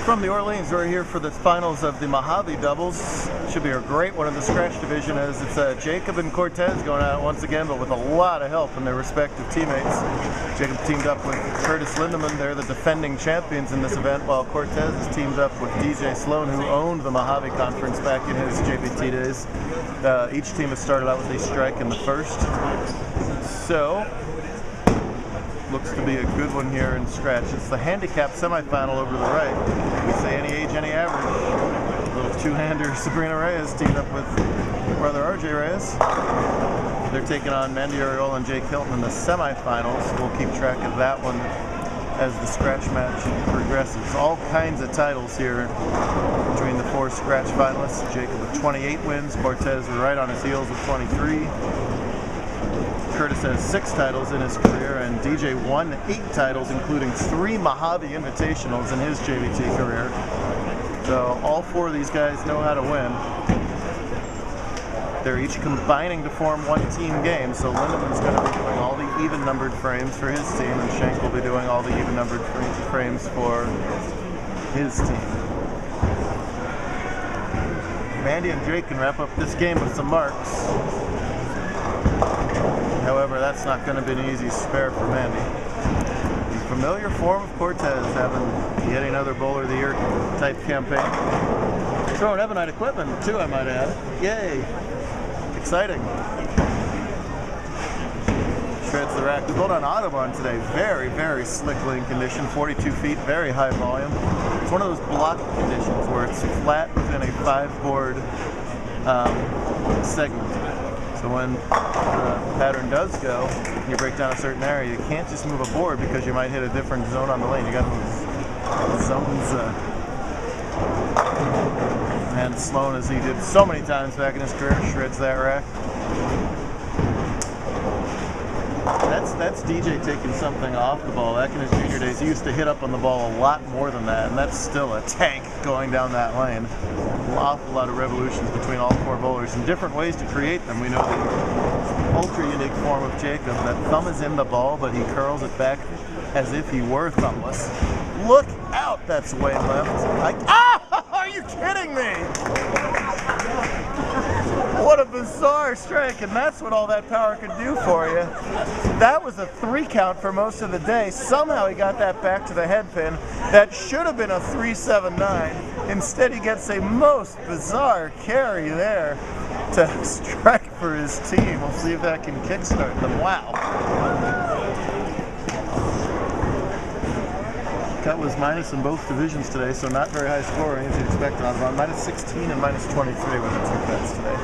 From the Orleans, we're here for the finals of the Mojave Doubles. Should be a great one in the scratch division, as it's Jacob and Cortez going at it once again, but with a lot of help from their respective teammates. Jacob teamed up with Curtis Lindeman. They're the defending champions in this event, while Cortez is teamed up with DJ Sloan, who owned the Mojave Conference back in his JBT days. Each team has started out with a strike in the first. So, looks to be a good one here in scratch. It's the handicap semifinal over to the right. We say any age, any average. Little two-hander Sabrina Reyes teamed up with brother RJ Reyes. They're taking on Mandy Arriola and Jake Hilton in the semifinals. We'll keep track of that one as the scratch match progresses. All kinds of titles here between the four scratch finalists. Jacob with 28 wins, Cortez right on his heels with 23. Curtis has 6 titles in his career, and DJ won 8 titles, including 3 Mojave Invitationals in his JBT career. So all 4 of these guys know how to win. They're each combining to form one team game, so Lindeman's going to be doing all the even-numbered frames for his team, and Schenck will be doing all the even-numbered frames for his team. Mandy and Jake can wrap up this game with some marks. However, that's not going to be an easy spare for Mandy. The familiar form of Cortez, having yet another Bowler of the Year type campaign. Throwing Ebonite equipment too, I might add. Yay! Exciting. Shreds the rack. We built on Audubon today. Very, very slick lane condition. 42 feet, very high volume. It's one of those block conditions where it's flat within a 5-board segment. So when the pattern does go, and you break down a certain area, you can't just move a board because you might hit a different zone on the lane. You got those zones. And Sloan, as he did so many times back in his career, shreds that rack. That's DJ taking something off the ball. Back in his junior days, he used to hit up on the ball a lot more than that, and that's still a tank going down that lane. An awful lot of revolutions between all 4 bowlers and different ways to create them. We know the ultra unique form of Jacob, that thumb is in the ball, but he curls it back as if he were thumbless. Look out, that's way left. Are you kidding me? What a bizarre strike, and that's what all that power could do for you. That was a 3 count for most of the day. Somehow he got that back to the head pin. That should have been a 3-7-9. Instead, he gets a most bizarre carry there to strike for his team. We'll see if that can kickstart them. Wow. Cut was minus in both divisions today, so not very high scoring as you'd expect on Audubon. Minus 16 and minus 23 were the 2 cuts today.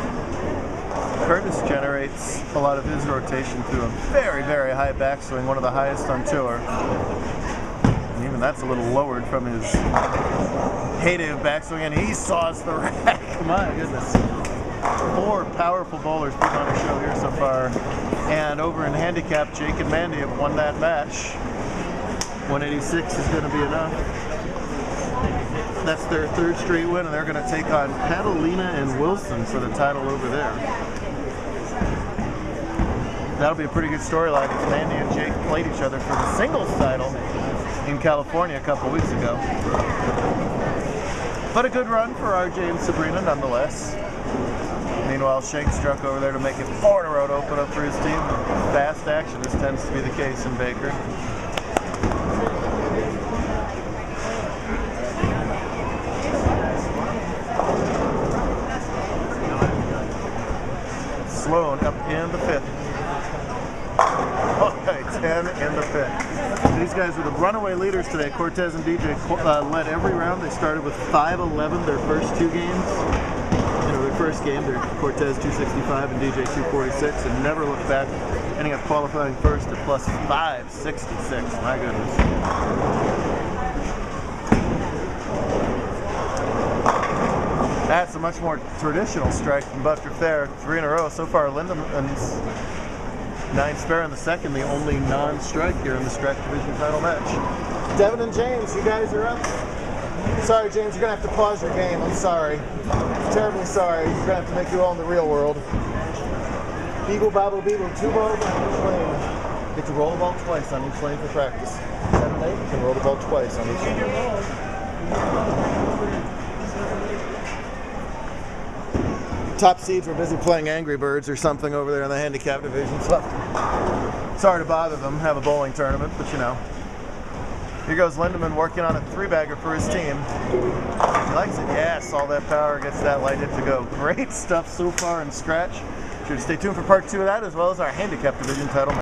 Curtis generates a lot of his rotation through a very, very high backswing, one of the highest on tour. And even that's a little lowered from his heyday of backswing, and he saws the rack. My goodness. 4 powerful bowlers put on a show here so far. And over in Handicap, Jake and Mandy have won that match. 186 is going to be enough. That's their 3rd straight win, and they're going to take on Patalina and Wilson for the title over there. That'll be a pretty good storyline if Mandy and Jake played each other for the singles title in California a couple weeks ago. But a good run for RJ and Sabrina nonetheless. Meanwhile, Schenck struck over there to make it 4 in a row to open up for his team. Fast action, as tends to be the case in Baker. Sloan up in the 5th. Okay, 10 in the 5th. These guys were the runaway leaders today. Cortez and DJ led every round. They started with 5-11 their first 2 games. Their first game, they're Cortez 265 and DJ 246, and never looked back, ending up qualifying first at plus 566. My goodness. That's a much more traditional strike from Butturff there. 3 in a row. So far, Lindeman's 9 spare in the second, the only non-strike here in the scratch division title match. Devin and James, you guys are up. Sorry, James, you're going to have to pause your game. I'm sorry. Terribly sorry. You're going to have to make your own in the real world. Beagle, bobble, beagle, 2 balls on each lane. Get to roll the ball twice on each lane for practice. 7, 8, you can roll the ball twice on each lane. Top seeds were busy playing Angry Birds or something over there in the handicap division. So sorry to bother them, have a bowling tournament, but you know. Here goes Lindeman working on a 3-bagger for his team. He likes it. Yes, all that power, gets that lighted to go. Great stuff so far in scratch. Sure to stay tuned for part 2 of that, as well as our handicap division title.